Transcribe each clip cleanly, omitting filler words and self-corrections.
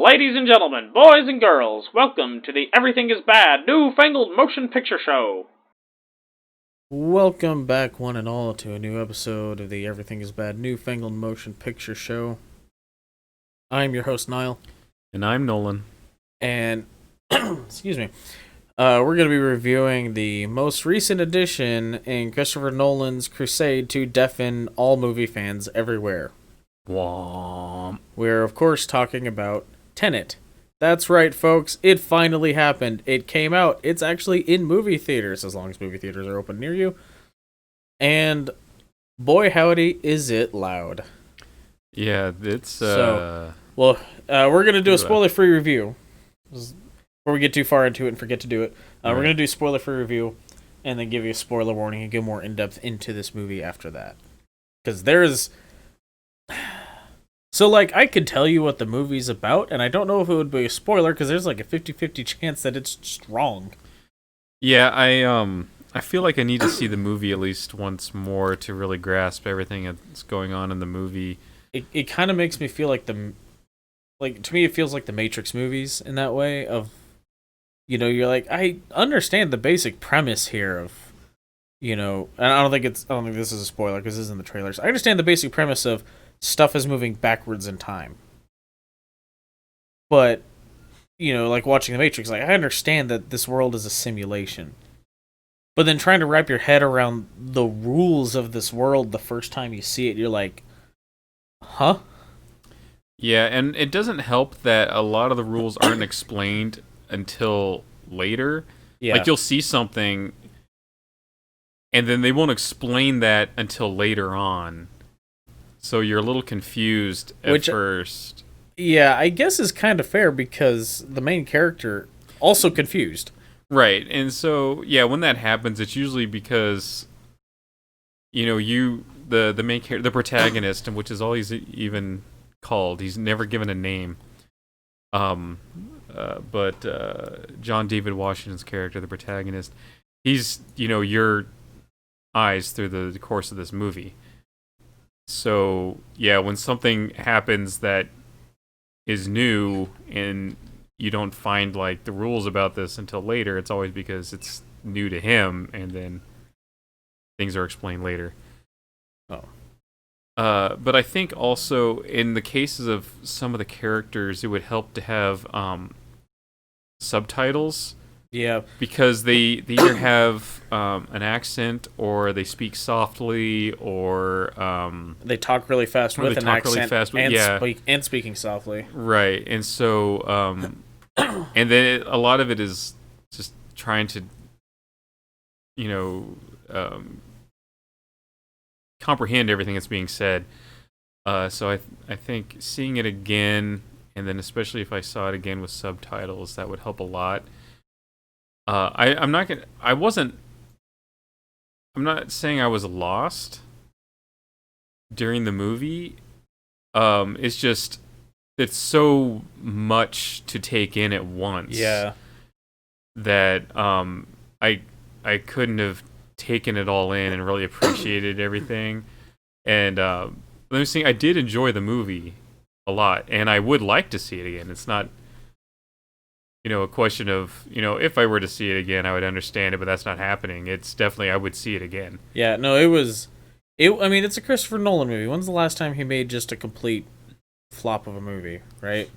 Ladies and gentlemen, boys and girls, welcome to the Everything is Bad New Fangled Motion Picture Show. Welcome back, one and all, to a new episode of the Everything is Bad New Fangled Motion Picture Show. I'm your host, Niall. And I'm Nolan. And, excuse me, we're going to be reviewing the most recent addition in Christopher Nolan's crusade to deafen all movie fans everywhere. Womp. We're, of course, talking about Tenet. That's right, folks. It finally happened. It came out. It's actually in movie theaters, as long as movie theaters are open near you. And boy, howdy, is it loud. Yeah, it's... we're going to do a spoiler-free review. Before we get too far into it and forget to do it, we're going to do a spoiler-free review and then give you a spoiler warning and go more in-depth into this movie after that. Because there's... So, I could tell you what the movie's about, and I don't know if it would be a spoiler, because there's, a 50-50 chance that it's just wrong. Yeah, I feel like I need to see the movie at least once more to really grasp everything that's going on in the movie. It kind of makes me feel like to me, it feels like the Matrix movies in that way of, you're like, I understand the basic premise here of, and I don't think this is a spoiler, because this is in the trailers. I understand the basic premise of stuff is moving backwards in time. But, watching The Matrix, I understand that this world is a simulation. But then trying to wrap your head around the rules of this world the first time you see it, you're like, huh? Yeah, and it doesn't help that a lot of the rules aren't explained until later. Yeah. You'll see something, and then they won't explain that until later on. So you're a little confused at first. Yeah, I guess is kind of fair because the main character also confused. Right, and so when that happens, it's usually because the main character, the protagonist, and which is all he's even called. He's never given a name. But John David Washington's character, the protagonist, he's your eyes through the course of this movie. So, when something happens that is new and you don't find, the rules about this until later, it's always because it's new to him, and then things are explained later. Oh. But I think also, in the cases of some of the characters, it would help to have subtitles. Yeah. Because they either have an accent, or they speak softly, or they talk really fast with an accent, and speaking softly. Right, and so and then a lot of it is just trying to comprehend everything that's being said. So I think seeing it again, and then especially if I saw it again with subtitles, that would help a lot. I'm not saying I was lost during the movie. It's just, it's so much to take in at once. Yeah. That I couldn't have taken it all in and really appreciated everything. And let me see, I did enjoy the movie a lot, and I would like to see it again. It's not a question of, if I were to see it again, I would understand it, but that's not happening. It's definitely, I would see it again. Yeah, no, it's a Christopher Nolan movie. When's the last time he made just a complete flop of a movie, right?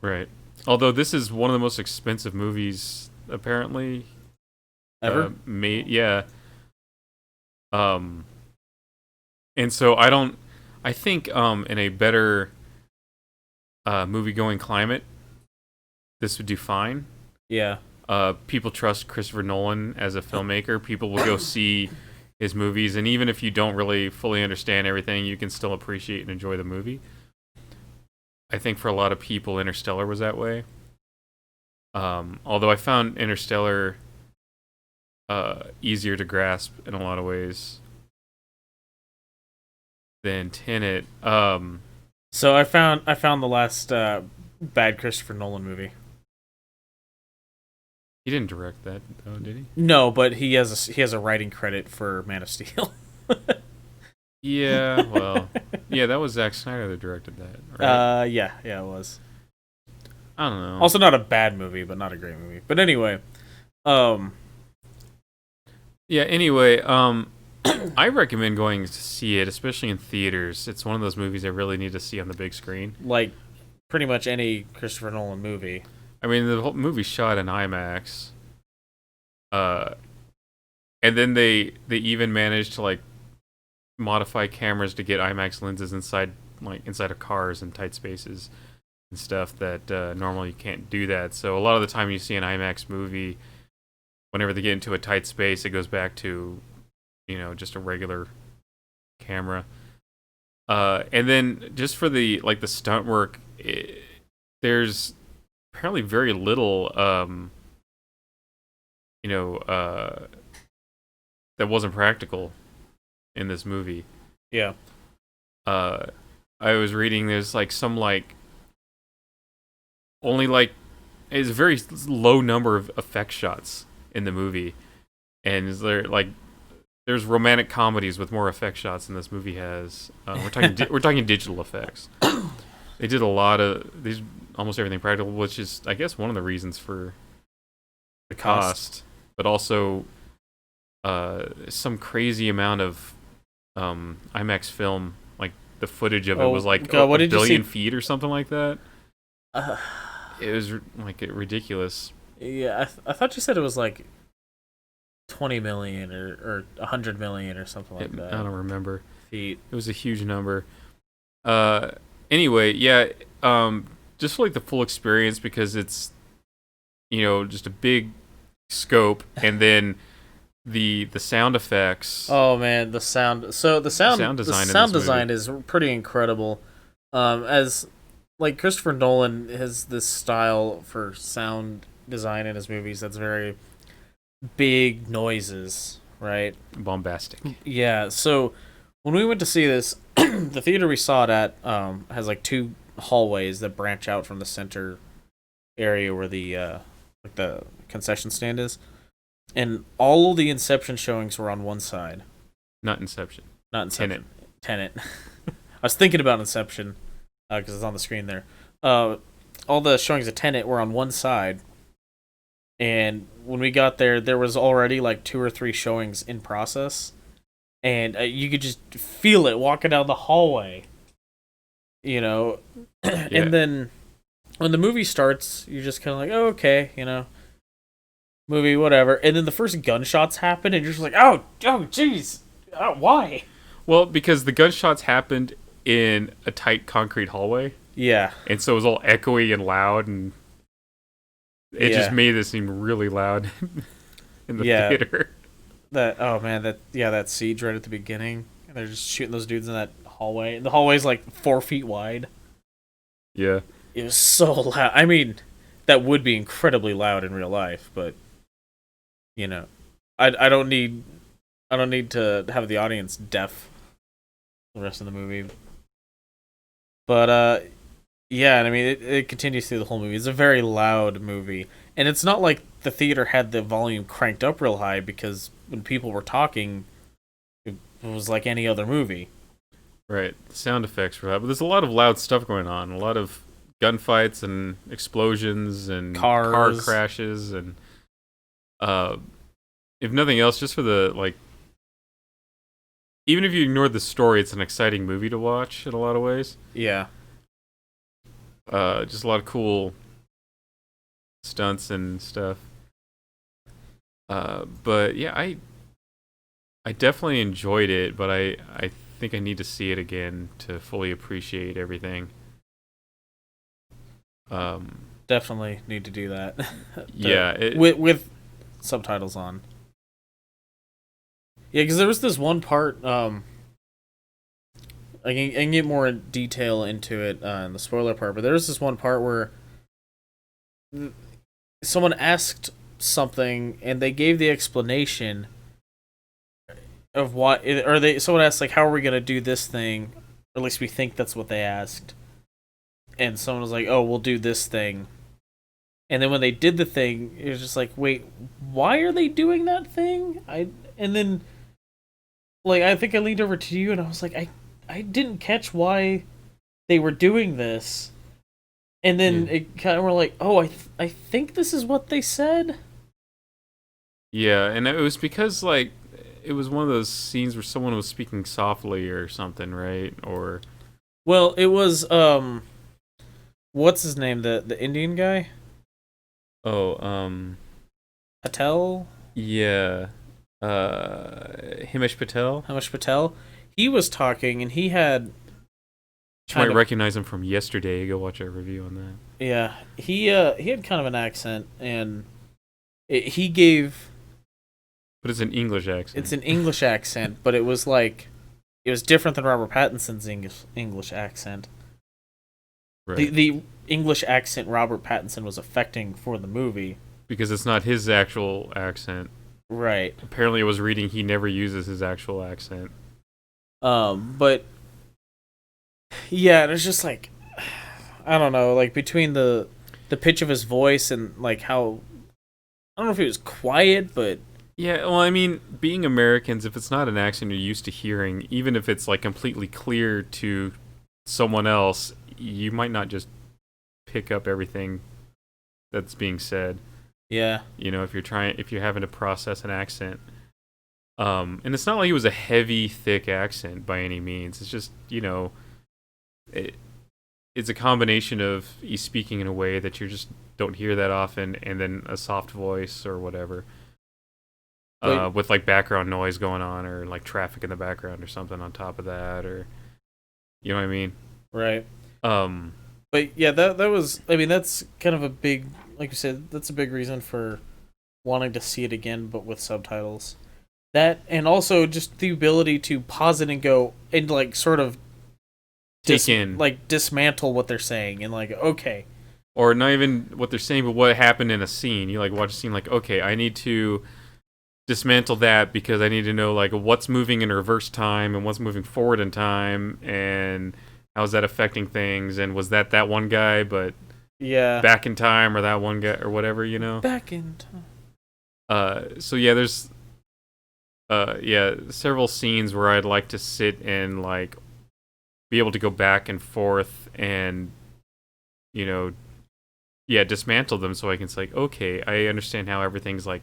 Right. Although this is one of the most expensive movies, apparently. Ever? Yeah. And so I think in a better movie-going climate, this would do fine. Yeah. People trust Christopher Nolan as a filmmaker. People will go see his movies, and even if you don't really fully understand everything, you can still appreciate and enjoy the movie. I think for a lot of people, Interstellar was that way. Although I found Interstellar easier to grasp in a lot of ways than Tenet. So I found the last bad Christopher Nolan movie. He didn't direct that, though, did he? No, but he has a writing credit for Man of Steel. Yeah, well, that was Zack Snyder that directed that, right? Yeah, it was. I don't know. Also, not a bad movie, but not a great movie. But anyway, um, Yeah. Anyway, I recommend going to see it, especially in theaters. It's one of those movies I really need to see on the big screen. like pretty much any Christopher Nolan movie. I mean, the whole movie's shot in IMAX. And then they even managed to like modify cameras to get IMAX lenses inside of cars and tight spaces and stuff that normally you can't do that. So a lot of the time you see an IMAX movie, whenever they get into a tight space, it goes back to, just a regular camera. And then just for the stunt work, there's apparently very little, that wasn't practical in this movie. Yeah. I was reading there's only it's a very low number of effect shots in the movie, and there's romantic comedies with more effect shots than this movie has. We're talking digital effects. They did a lot of these, almost everything practical, which is I guess one of the reasons for the cost, but also some crazy amount of IMAX film. Like the footage of it was a billion feet or something like that. It was ridiculous. Yeah, I thought you said it was like 20 million or 100 million or something like that. I don't remember. Feet. It was a huge number. Anyway, yeah. Just for the full experience, because it's just a big scope, and then the sound effects. Oh man, the sound. So the sound design is pretty incredible. As Christopher Nolan has this style for sound design in his movies that's very big noises, right? Bombastic. Yeah. So when we went to see this, the theater we saw it at has two hallways that branch out from the center area where the concession stand is. And all of the Inception showings were on one side. Not Inception. Tenet. I was thinking about Inception because it's on the screen there. All the showings of Tenet were on one side. And when we got there, there was already 2 or 3 showings in process. And you could just feel it walking down the hallway. Yeah. And then when the movie starts, you're just kind of oh, okay, movie, whatever. And then the first gunshots happen, and you're just oh, jeez, why? Well, because the gunshots happened in a tight concrete hallway. Yeah. And so it was all echoey and loud, and it just made it seem really loud in the theater. That siege right at the beginning. And they're just shooting those dudes in that hallway. The hallway's 4 feet wide. Yeah. It was so loud. I mean, that would be incredibly loud in real life, but I don't need to have the audience deaf the rest of the movie. But yeah, and I mean it continues through the whole movie. It's a very loud movie, and it's not like the theater had the volume cranked up real high, because when people were talking, it was like any other movie. Right, the sound effects were loud, but there's a lot of loud stuff going on. A lot of gunfights and explosions and car crashes, and if nothing else, just for the even if you ignore the story, it's an exciting movie to watch in a lot of ways. Yeah. Just a lot of cool stunts and stuff. But yeah, I definitely enjoyed it, but I think I need to see it again to fully appreciate everything. Definitely need to do that. Yeah, with subtitles on. Yeah, because there was this one part. I can get more detail into it in the spoiler part, but there was this one part where someone asked something and they gave the explanation of what, or someone asked how are we gonna do this thing? Or at least we think that's what they asked. And someone was like, "Oh, we'll do this thing." And then when they did the thing, it was just wait, why are they doing that thing? And then I think I leaned over to you and I was I didn't catch why they were doing this. And then Yeah. it kind of were like, oh, I think this is what they said. Yeah, and it was because like it was one of those scenes where someone was speaking softly or something, right? Or Well, it was what's his name? The Indian guy, oh, Patel, yeah, Himesh Patel. Hamish Patel. He was talking, and he had You kind might of recognize him from yesterday. Go watch our review on that. yeah. He had kind of an accent, and he gave But it's an English accent. it's an English accent, but it was like it was different than Robert Pattinson's English accent. right. The English accent Robert Pattinson was affecting for the movie. Because it's not his actual accent. Right. Apparently, I was reading he never uses his actual accent. But yeah, there's just like I don't know, like between the pitch of his voice and like how I don't know if he was quiet, but Yeah, well, I mean, being Americans, if it's not an accent you're used to hearing, even if it's like completely clear to someone else, you might not just pick up everything that's being said. yeah, You know, if you're having to process an accent. And it's not like it was a heavy, thick accent by any means. It's just, it's a combination of he's speaking in a way that you just don't hear that often, and then a soft voice or whatever. With like background noise going on, or like traffic in the background or something on top of that, or you know what I mean? right. Um, But yeah, that was I mean that's kind of a big like you said, that's a big reason for wanting to see it again but with subtitles. That and also just the ability to pause it and go and like sort of take in, like dismantle what they're saying and like okay. or not even what they're saying, but what happened in a scene. You like watch a scene, like, okay, I need to dismantle that because I need to know like what's moving in reverse time and what's moving forward in time, and how's that affecting things, and was that one guy but Yeah. back in time, or that one guy or whatever, Back in time. So yeah, there's several scenes where I'd like to sit and like be able to go back and forth and dismantle them, so I can say like, okay, I understand how everything's like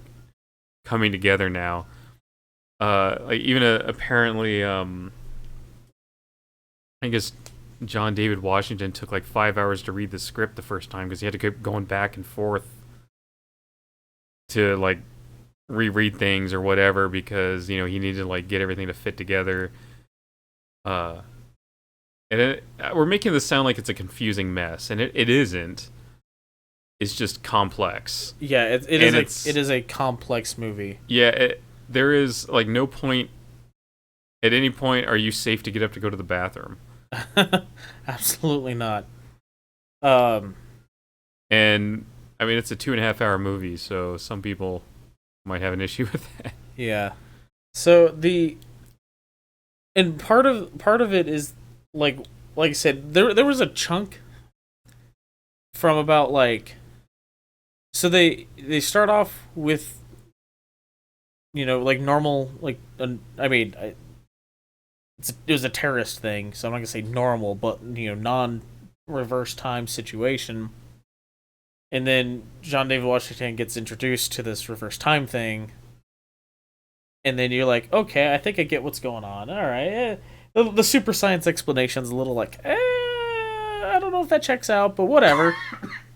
coming together now. Like even apparently, I guess John David Washington took like 5 hours to read the script the first time because he had to keep going back and forth to like reread things or whatever, because he needed to like get everything to fit together. And we're making this sound like it's a confusing mess, and it isn't. It's just complex. Yeah, it is a complex movie. Yeah, there is like no point. At any point, are you safe to get up to go to the bathroom? Absolutely not. And I mean, it's a 2.5 hour movie, so some people might have an issue with that. Yeah. So and part of it is like I said, there was a chunk from about like so they start off with like normal like I mean it was a terrorist thing, so I'm not gonna say normal, but non-reverse time situation. And then John David Washington gets introduced to this reverse time thing, and then you're like, okay, I think I get what's going on. All right, the super science explanation's a little like, I don't know if that checks out, but whatever.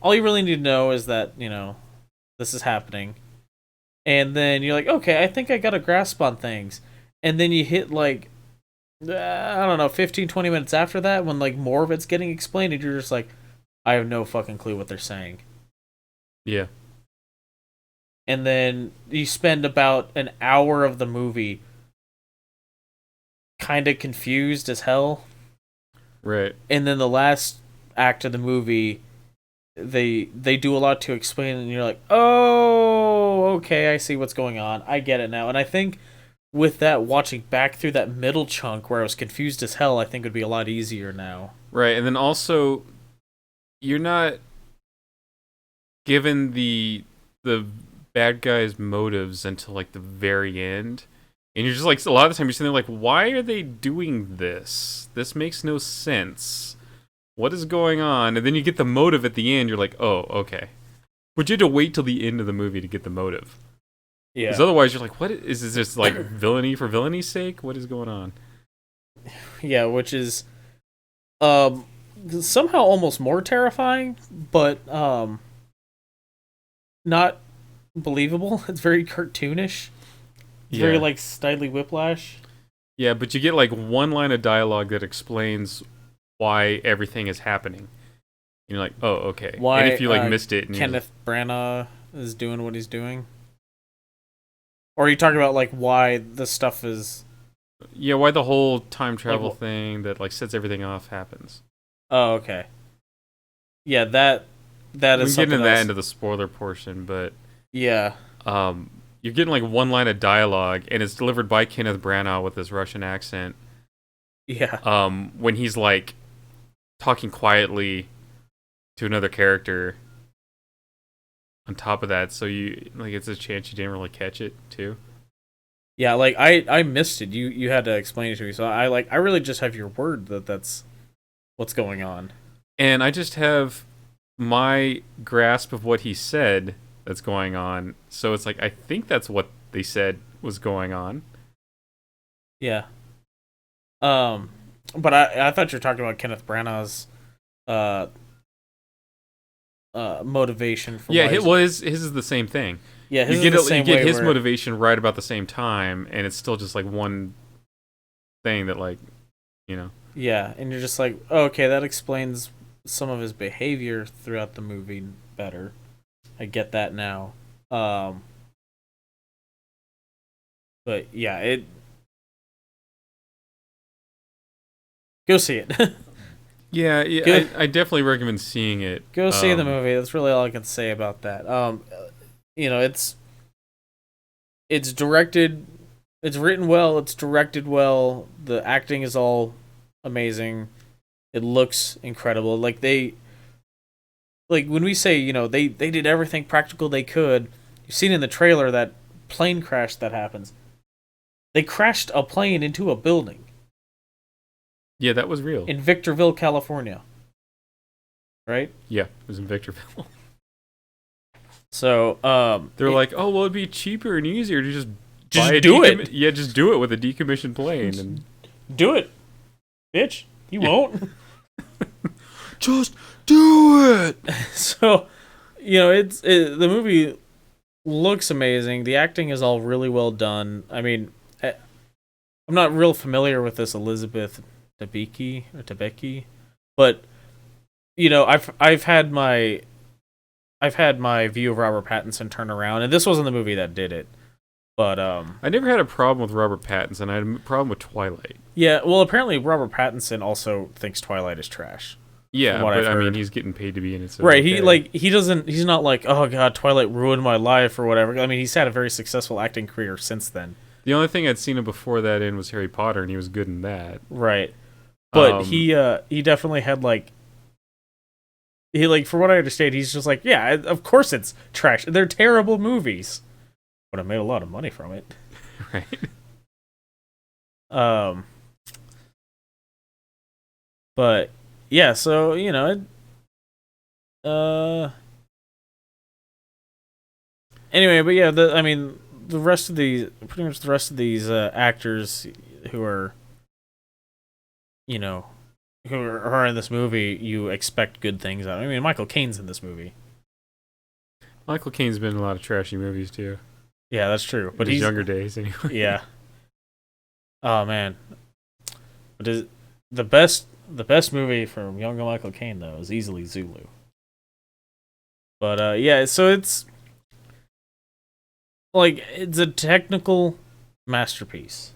All you really need to know is that this is happening, and then you're like, okay, I think I got a grasp on things, and then you hit like I don't know, 15-20 minutes after that, when like more of it's getting explained, and you're just like, I have no fucking clue what they're saying. Yeah. And then you spend about an hour of the movie kind of confused as hell. Right. And then the last act of the movie, they do a lot to explain, and you're like, oh, okay, I see what's going on. I get it now. And I think with that, watching back through that middle chunk where I was confused as hell, I think would be a lot easier now. Right, and then also, you're not given the bad guy's motives until like the very end, and you're just like, a lot of the time you're sitting there like, why are they doing this? This makes no sense. what is going on? And then you get the motive at the end. You're like, oh, okay. But you had to wait till the end of the movie to get the motive. Yeah. Because otherwise, you're like, what is this? Just like villainy for villainy sake? What is going on? Yeah, which is somehow almost more terrifying, but not believable. It's very cartoonish. It's very like Snidely Whiplash. Yeah, but you get like one line of dialogue that explains why everything is happening. You're like, oh, okay. Why, and if you like missed it, and Kenneth Branagh is doing what he's doing, or are you talking about like why the stuff is? Yeah, why the whole time travel thing that like sets everything off happens. Oh, okay. Yeah, that is. We get into that into the spoiler portion, but yeah, you're getting like one line of dialogue, and it's delivered by Kenneth Branagh with his Russian accent. Yeah. When he's like talking quietly to another character. On top of that, so you like it's a chance you didn't really catch it too. Yeah, like I missed it. You had to explain it to me, so I really just have your word that that's what's going on. And I just have my grasp of what he said that's going on. So it's like I think that's what they said was going on. Yeah. But I thought you were talking about Kenneth Branagh's motivation for his is the same thing. Yeah, you get his motivation right about the same time, and it's still just like one thing that like, you know. Yeah, and you're just like, oh, okay, that explains some of his behavior throughout the movie better. I get that now. But yeah, go see it. Yeah, I definitely recommend seeing it. Go see the movie. That's really all I can say about that. It's directed, it's written well, it's directed well. The acting is all amazing. It looks incredible. Like when we say, they did everything practical they could. You've seen in the trailer that plane crash that happens. They crashed a plane into a building. Yeah, that was real. In Victorville, California. Right? Yeah, it was in Victorville. So, they're like, oh, well, it'd be cheaper and easier to just do it. Yeah, just do it with a decommissioned plane. And do it, bitch. You won't. Just do it. So, the movie looks amazing. The acting is all really well done. I mean, I'm not real familiar with this Elizabeth Debicki, but I've had my view of Robert Pattinson turn around, and this wasn't the movie that did it. But I never had a problem with Robert Pattinson. I had a problem with Twilight. Yeah, well, apparently Robert Pattinson also thinks Twilight is trash. Yeah, but I mean, he's getting paid to be in it. So right? Okay. He's not like, oh god, Twilight ruined my life or whatever. I mean, he's had a very successful acting career since then. The only thing I'd seen him before that in was Harry Potter, and he was good in that. Right. But he definitely had from what I understand, he's just like, yeah, of course it's trash. They're terrible movies, but I made a lot of money from it. Right. But yeah, so anyway, but yeah, the rest of these actors who are who are in this movie, you expect good things out of. I mean, Michael Caine's in this movie. Michael Caine's been in a lot of trashy movies too. Yeah, that's true. But he's younger days anyway. Yeah. Oh man. But the best movie from younger Michael Caine though is easily Zulu. But yeah, so it's a technical masterpiece.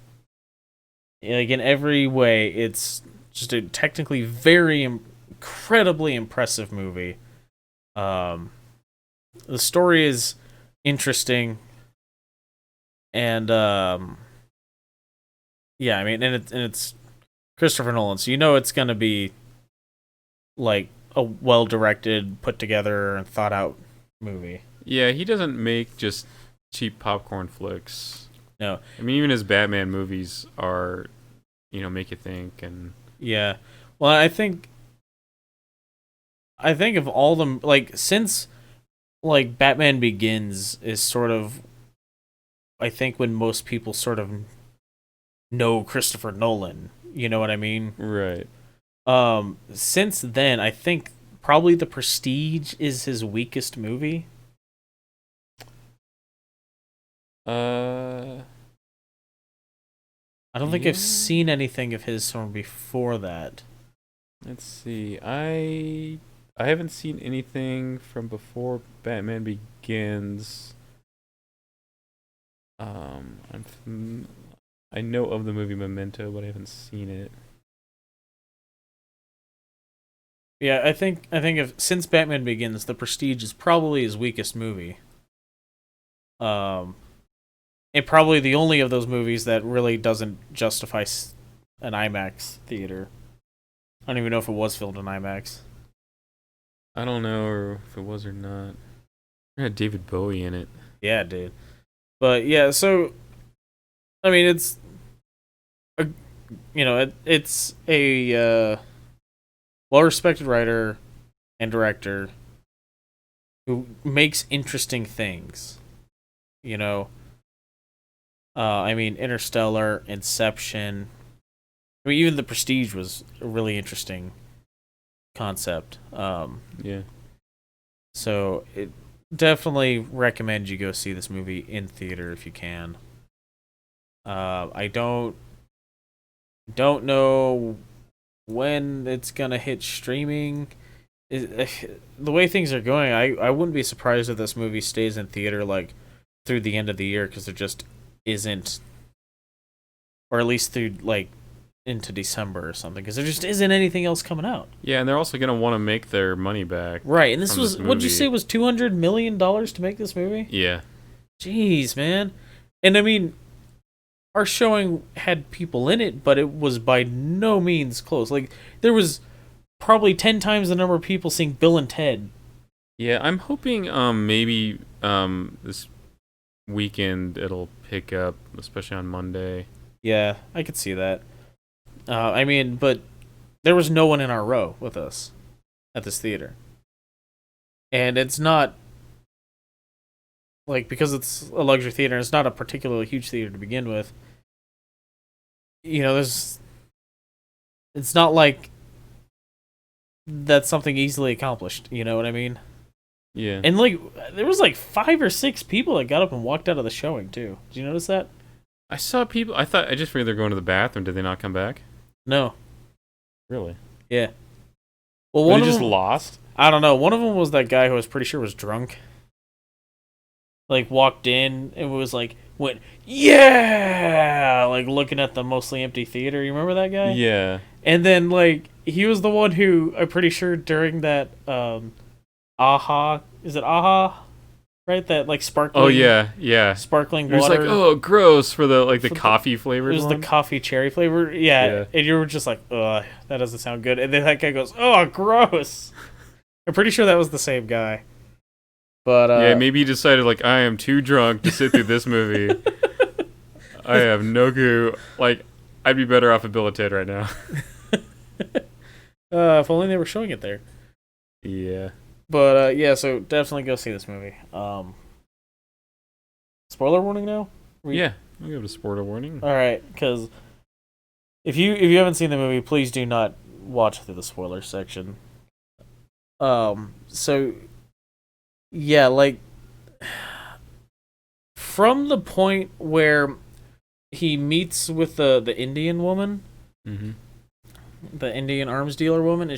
Like in every way, it's just a technically very incredibly impressive movie. The story is interesting, and yeah, I mean, and it's Christopher Nolan, so it's gonna be like a well directed, put together, and thought out movie. Yeah, he doesn't make just cheap popcorn flicks. No, I mean, even his Batman movies are, make you think. And yeah, well, I think I think of all them, like, since like Batman Begins is sort of, I think, when most people sort of know Christopher Nolan. You know what I mean? Right. Since then, I think probably The Prestige is his weakest movie. Uh, I don't think yeah. I've seen anything of his from before that. Let's see. I haven't seen anything from before Batman Begins. I know of the movie Memento, but I haven't seen it. Yeah, I think if since Batman Begins, The Prestige is probably his weakest movie. And probably the only of those movies that really doesn't justify an IMAX theater. I don't even know if it was filmed in IMAX. I don't know if it was or not. It had David Bowie in it. Yeah, dude. But yeah, so I mean, it's it's a well-respected writer and director who makes interesting things. You know, I mean, Interstellar, Inception. I mean, even The Prestige was a really interesting concept. Yeah. So it definitely recommend you go see this movie in theater if you can. I don't know when it's gonna hit streaming. The way things are going, I wouldn't be surprised if this movie stays in theater like through the end of the year, because there just isn't, or at least through like into December or something, because there just isn't anything else coming out. Yeah, and they're also gonna want to make their money back. Right, and this from was this what'd you movie. say was $200 million to make this movie? Yeah. Jeez, man. And I mean, our showing had people in it, but it was by no means close. Like, there was probably 10 times the number of people seeing Bill and Ted. Yeah, I'm hoping maybe this weekend it'll pick up, especially on Monday. Yeah, I could see that. I mean, but there was no one in our row with us at this theater. And it's not, like, because it's a luxury theater, it's not a particularly huge theater to begin with. You know, it's not like that's something easily accomplished. You know what I mean? Yeah. And like, there was like 5 or 6 people that got up and walked out of the showing too. Did you notice that? I saw people. I just figured they're going to the bathroom. Did they not come back? No. Really? Yeah. Well, Were one they of just them, lost? I don't know. One of them was that guy who I was pretty sure was drunk. Like, walked in and went, yeah! Like, looking at the mostly empty theater. You remember that guy? Yeah. And then, like, he was the one who, I'm pretty sure during that, AHA, is it AHA? Right? That, like, sparkling. Oh yeah, yeah. Sparkling It was water. like, oh, gross for the For the- coffee flavored It was one. the coffee cherry flavor. Yeah. And you were just like, ugh, that doesn't sound good. And then that guy goes, oh, gross. I'm pretty sure that was the same guy. But yeah, maybe he decided like I am too drunk to sit through this movie. I have no clue. Like, I'd be better off at Bill and Ted right now. if only they were showing it there. Yeah. But yeah, so definitely go see this movie. Spoiler warning now? Yeah. We have a spoiler warning. All right, because if you haven't seen the movie, please do not watch through the spoiler section. So yeah, like from the point where he meets with the Indian woman, Mm-hmm. the Indian arms dealer woman,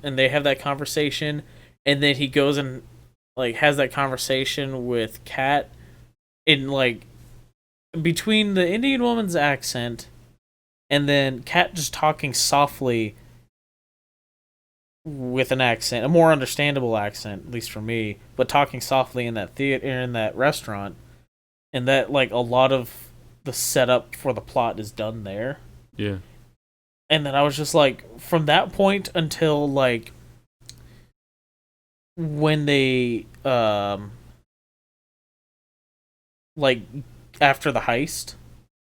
and they have that conversation, and then he goes and like has that conversation with Kat, in like between the Indian woman's accent and then Kat just talking softly with an accent, a more understandable accent, at least for me, but talking softly in that theater, in that restaurant, and that like a lot of the setup for the plot is done there. Yeah. And then I was just like, from that point until like when they like after the heist,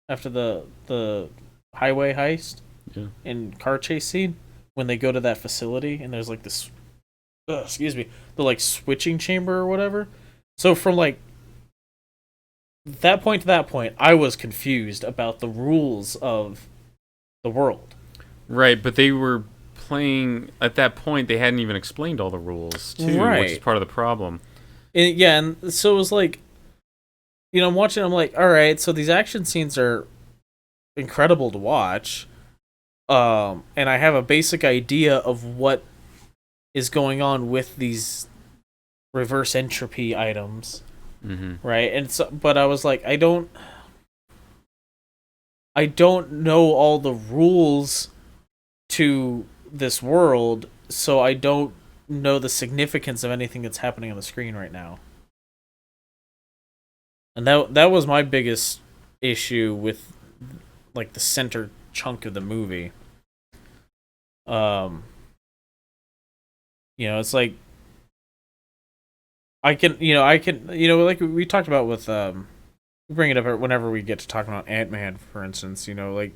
after the highway heist, Yeah. and car chase scene, when they go to that facility and there's like this excuse me, the like switching chamber or whatever. So from like that point to that point, I was confused about the rules of the world. Right, but they were playing at that point. They hadn't even explained all the rules too, which is Right. part of the problem. Yeah, and so it was like, I'm watching. I'm like, all right, so these action scenes are incredible to watch, and I have a basic idea of what is going on with these reverse entropy items, right? And so, but I was like, I don't know all the rules to this world, so I don't know the significance of anything that's happening on the screen right now. And that was my biggest issue with like the center chunk of the movie. It's like I can like we talked about with we bring it up whenever we get to talking about AntMan, for instance. Like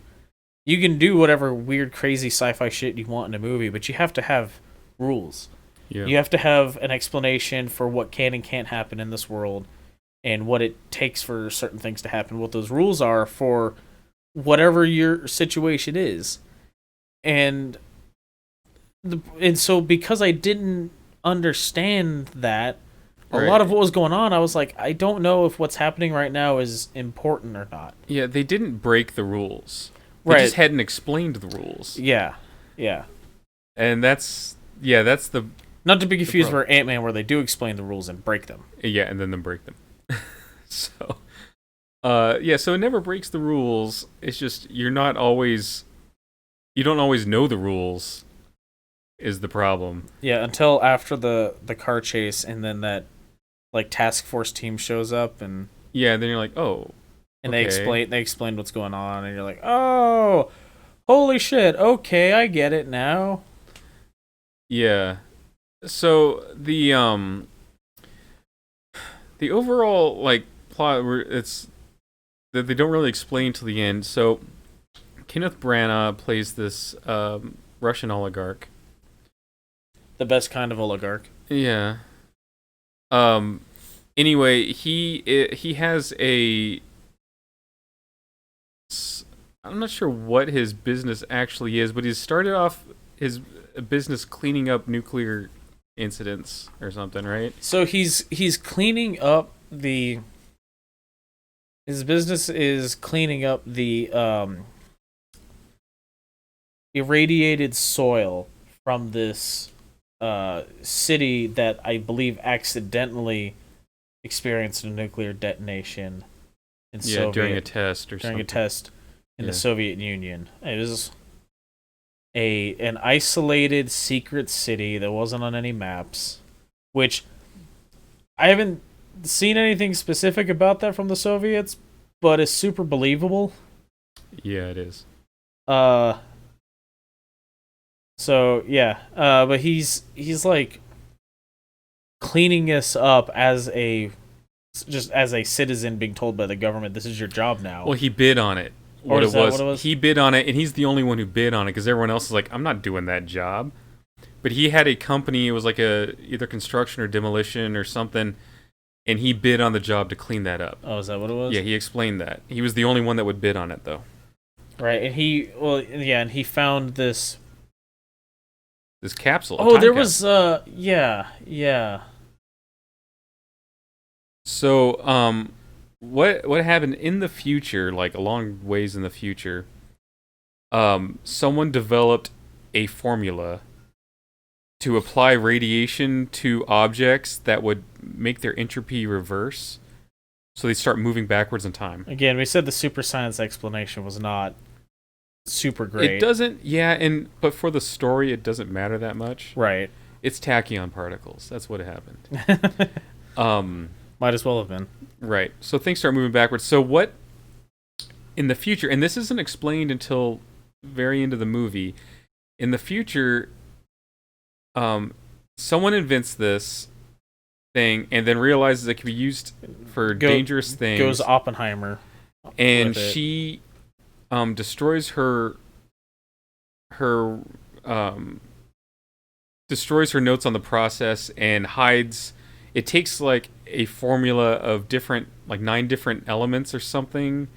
you can do whatever weird, crazy sci-fi shit you want in a movie, but you have to have rules. Yeah. You have to have an explanation for what can and can't happen in this world, and what it takes for certain things to happen. What those rules are for whatever your situation is, and so because I didn't understand that. A lot of what was going on, I was like, I don't know if what's happening right now is important or not. Yeah, they didn't break the rules. They just hadn't explained the rules. Yeah. And that's the... Not to be confused for Ant-Man, where they do explain the rules and break them. Yeah, and then break them. So it never breaks the rules. It's just you don't always know the rules is the problem. Yeah, until after the car chase, and then that like task force team shows up, and then you're like, oh, and okay. they explain what's going on, and you're like, oh, holy shit, okay, I get it now. Yeah. So the overall like plot, it's that they don't really explain till the end. So Kenneth Branagh plays this Russian oligarch. The best kind of oligarch. Yeah. Anyway, he has I'm not sure what his business actually is, but he started off his business cleaning up nuclear incidents or something, right? So he's cleaning up his business is cleaning up the irradiated soil from this city that I believe accidentally experienced a nuclear detonation in during a test in the Soviet Union. It was an isolated secret city that wasn't on any maps, which I haven't seen anything specific about that from the Soviets, but it's super believable. Yeah, it is. So yeah, but he's like cleaning us up as a citizen being told by the government, this is your job now. Well, he bid on it. What it was, he bid on it, and he's the only one who bid on it because everyone else is like, I'm not doing that job. But he had a company. It was like either construction or demolition or something, and he bid on the job to clean that up. Oh, is that what it was? Yeah, he explained that. He was the only one that would bid on it, though. Right, and he found this capsule. Oh, there was yeah. So, what happened in the future, like a long ways in the future, someone developed a formula to apply radiation to objects that would make their entropy reverse, so they start moving backwards in time. Again, we said the super science explanation was not super great. It doesn't, but for the story, it doesn't matter that much. Right. It's tachyon particles. That's what happened. Might as well have been. Right. So things start moving backwards. So what in the future, and this isn't explained until very end of the movie, in the future, someone invents this thing and then realizes it can be used for dangerous things. Goes Oppenheimer. And she destroys her destroys her notes on the process and hides. It takes like a formula of different, like 9 different elements or something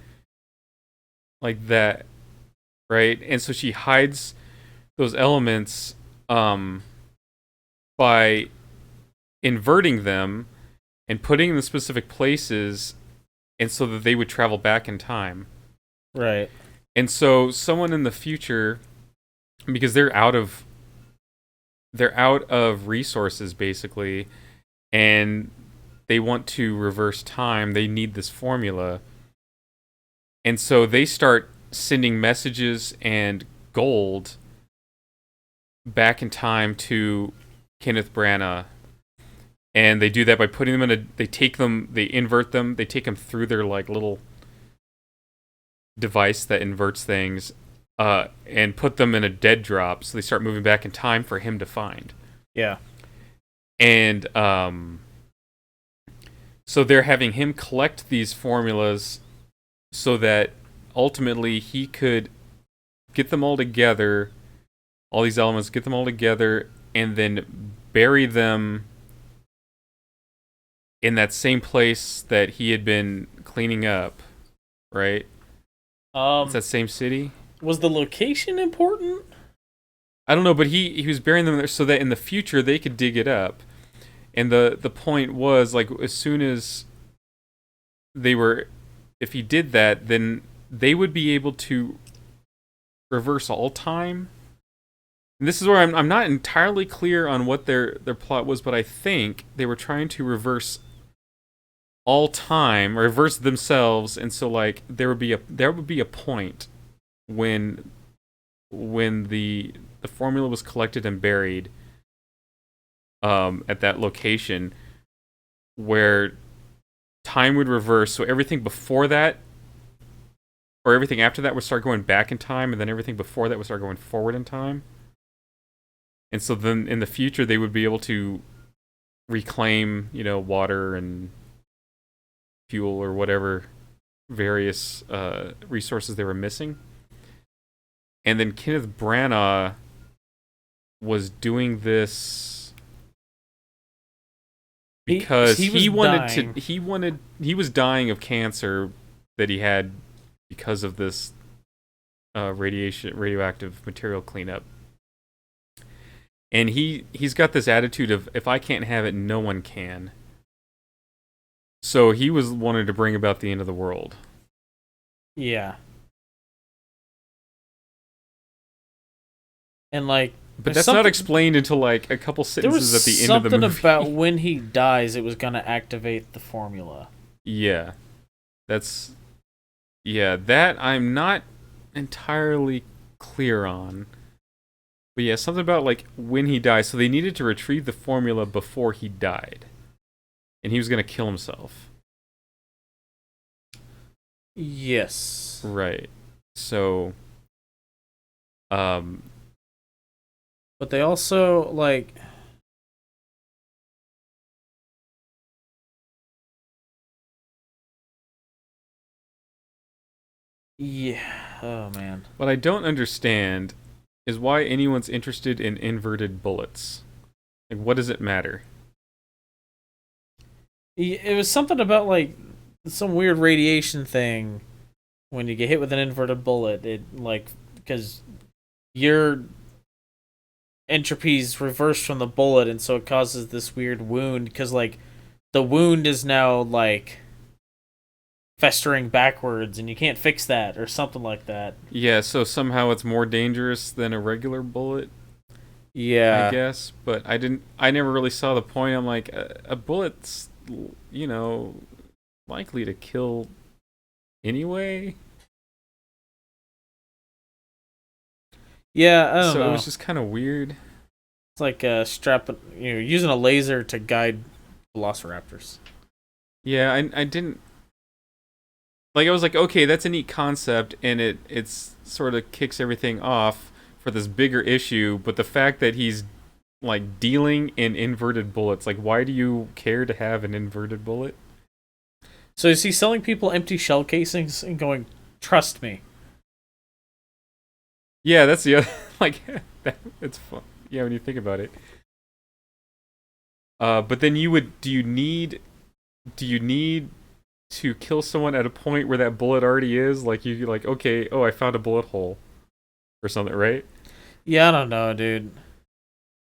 like that, right? And so she hides those elements by inverting them and putting them in specific places, and so that they would travel back in time. Right. And so someone in the future, because they're out of resources basically, and they want to reverse time, they need this formula. And so they start sending messages and gold back in time to Kenneth Branagh. And they do that by putting them in they invert them, they take them through their like little device that inverts things, and put them in a dead drop, so they start moving back in time for him to find. Yeah. And so they're having him collect these formulas so that ultimately he could get them all together, all these elements, get them all together, and then bury them in that same place that he had been cleaning up, right? It's that same city. Was the location important? I don't know, but he was burying them there so that in the future they could dig it up. And the point was, like, as soon as if he did that, then they would be able to reverse all time. And this is where I'm not entirely clear on what their plot was, but I think they were trying to reverse all time, or reverse themselves, and so like there would be a point when the formula was collected and buried at that location where time would reverse, so everything before that or everything after that would start going back in time, and then everything before that would start going forward in time. And so then in the future they would be able to reclaim, water and fuel or whatever various resources they were missing. And then Kenneth Branagh was doing this because he was dying of cancer that he had because of this radioactive material cleanup. And he's got this attitude of, if I can't have it, no one can. So he was wanting to bring about the end of the world. Yeah. And like, but that's not explained until like a couple sentences at the end of the movie. There was something about when he dies, it was going to activate the formula. Yeah. That I'm not entirely clear on. But yeah, something about like when he dies. So they needed to retrieve the formula before he died. And he was going to kill himself. Yes. Right. So, but they also, like, yeah. Oh, man. What I don't understand is why anyone's interested in inverted bullets. Like, what does it matter? It was something about, like, some weird radiation thing when you get hit with an inverted bullet. It, like, because your entropy's reversed from the bullet, and so it causes this weird wound, because, like, the wound is now, like, festering backwards, and you can't fix that, or something like that. Yeah, so somehow it's more dangerous than a regular bullet. Yeah. I guess, but I never really saw the point. I'm like, a bullet's, likely to kill anyway. Yeah, I don't know. So it was just kind of weird. It's like using a laser to guide velociraptors. Yeah, I didn't. Like, I was like, okay, that's a neat concept, and it's sort of kicks everything off for this bigger issue, but the fact that he's, like, dealing in inverted bullets, like, why do you care to have an inverted bullet? So is he selling people empty shell casings and going, trust me? Yeah, that's the other, like, it's fun. Yeah, when you think about it. But then do you need to kill someone at a point where that bullet already is? Like you like, okay, oh, I found a bullet hole or something, right? Yeah, I don't know, dude.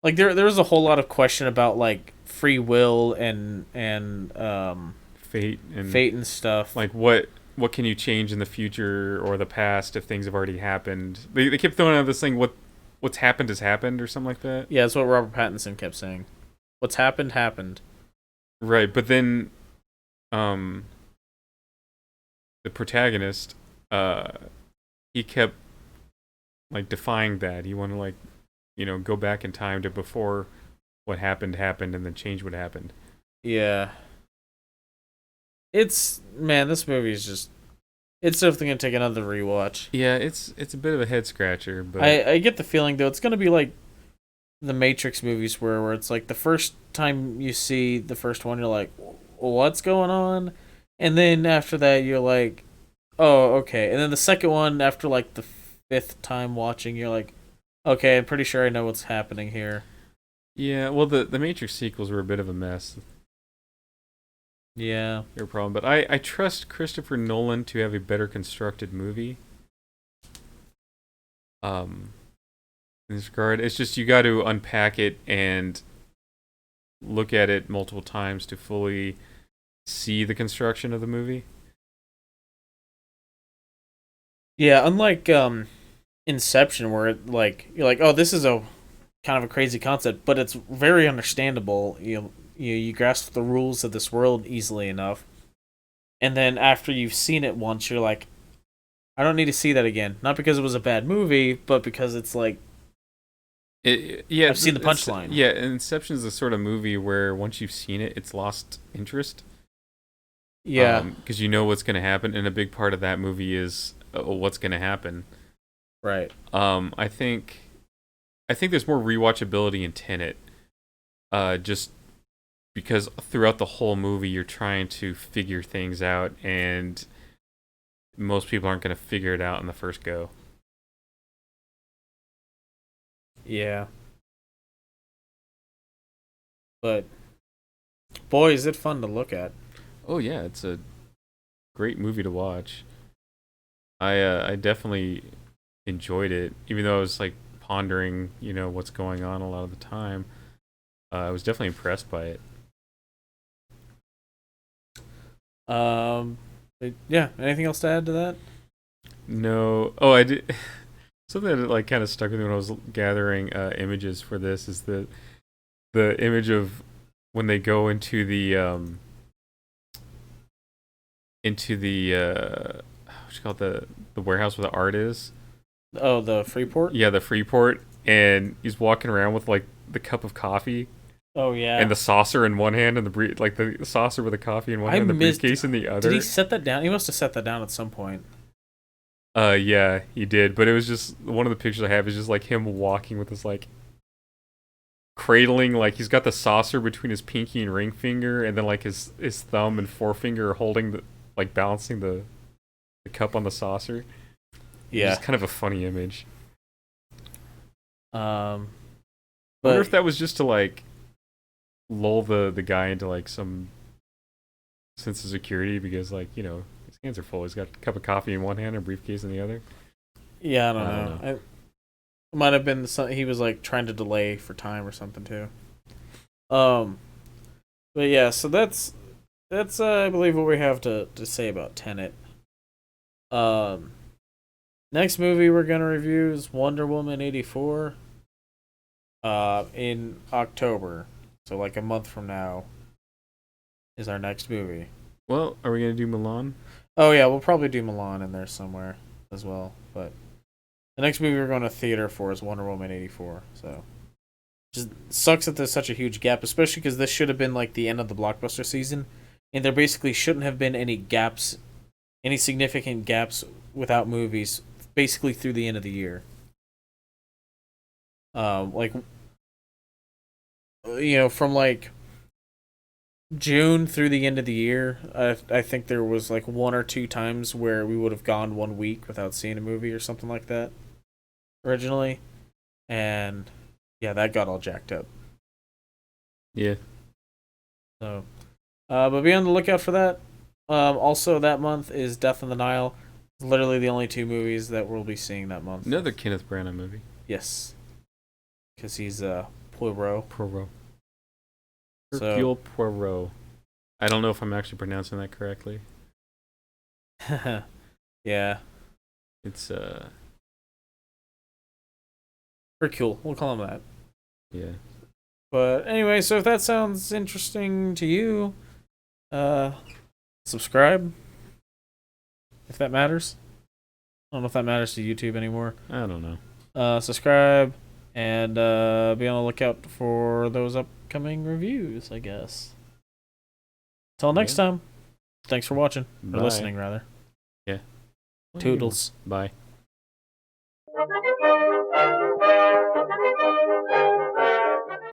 Like there was a whole lot of question about like free will and Fate and fate and stuff. like what can you change in the future or the past if things have already happened? They kept throwing out this thing, what's happened has happened or something like that. Yeah, that's what Robert Pattinson kept saying. What's happened happened. Right, but then the protagonist, he kept like defying that. He wanted to like, go back in time to before what happened happened and then change what happened. Yeah. This movie is just it's definitely gonna take another rewatch. Yeah, it's a bit of a head scratcher, but I get the feeling though it's gonna be like the Matrix movies where it's like the first time you see the first one you're like, what's going on? And then after that you're like, oh, okay. And then the second one after like the fifth time watching you're like, okay, I'm pretty sure I know what's happening here. yeah, well the Matrix sequels were a bit of a mess. Yeah. They're a problem, but I trust Christopher Nolan to have a better constructed movie. In this regard, it's just you got to unpack it and look at it multiple times to fully see the construction of the movie. Yeah, unlike Inception where it like you're like, oh, this is a kind of a crazy concept, but it's very understandable. You grasp the rules of this world easily enough. And then after you've seen it once, you're like, I don't need to see that again. Not because it was a bad movie, but because it's like Yeah, I've seen the punchline. Yeah, Inception is the sort of movie where once you've seen it, it's lost interest. Yeah. Because you know what's going to happen, and a big part of that movie is what's going to happen. Right. I think there's more rewatchability in Tenet. Just because throughout the whole movie you're trying to figure things out, and most people aren't going to figure it out in the first go. Yeah. But boy, is it fun to look at. Oh yeah, it's a great movie to watch. I definitely enjoyed it, even though I was like pondering, what's going on a lot of the time. I was definitely impressed by it. Yeah. Anything else to add to that? No. Oh, I did. Something that like kind of stuck with me when I was gathering images for this is the image of when they go into the what you call it, the warehouse where the art is. Oh, the Freeport? Yeah, the Freeport, and he's walking around with like the cup of coffee. Oh yeah. And the saucer in one hand and the saucer with the coffee in one hand and the briefcase in the other. Did he set that down? He must have set that down at some point. Yeah, he did, but it was just one of the pictures I have is just like him walking with this like cradling, like he's got the saucer between his pinky and ring finger, and then like his thumb and forefinger are holding the like balancing the cup on the saucer. Yeah, it's kind of a funny image. But I wonder if that was just to like lull the guy into like some sense of security, because like his hands are full. He's got a cup of coffee in one hand and a briefcase in the other. Yeah, I don't know. It might have been he was like trying to delay for time or something too. But yeah, so that's I believe what we have to say about Tenet. Next movie we're gonna review is Wonder Woman 84. In October, so like a month from now, is our next movie. Well, are we gonna do Milan? Oh yeah, we'll probably do Milan in there somewhere as well. But the next movie we're going to theater for is Wonder Woman 84. So just sucks that there's such a huge gap, especially because this should have been like the end of the blockbuster season, and there basically shouldn't have been any gaps, any significant gaps without movies, basically through the end of the year. Like from like June through the end of the year, I think there was like one or two times where we would have gone 1 week without seeing a movie or something like that originally, and yeah, that got all jacked up. Yeah, So, but be on the lookout for that. Also, that month is Death on the Nile. It's literally the only 2 movies that we'll be seeing that month. Another Kenneth Branagh movie. Yes, because he's Poirot. Poirot. So- Hercule Poirot. I don't know if I'm actually pronouncing that correctly. Yeah, It's Hercule. We'll call him that. yeah. But anyway, so if that sounds interesting to you, subscribe. If that matters. I don't know if that matters to YouTube anymore. I don't know. Subscribe and be on the lookout for those upcoming reviews, I guess. Till next time. Thanks for watching. Or Bye. listening, rather. Yeah. Toodles. Bye.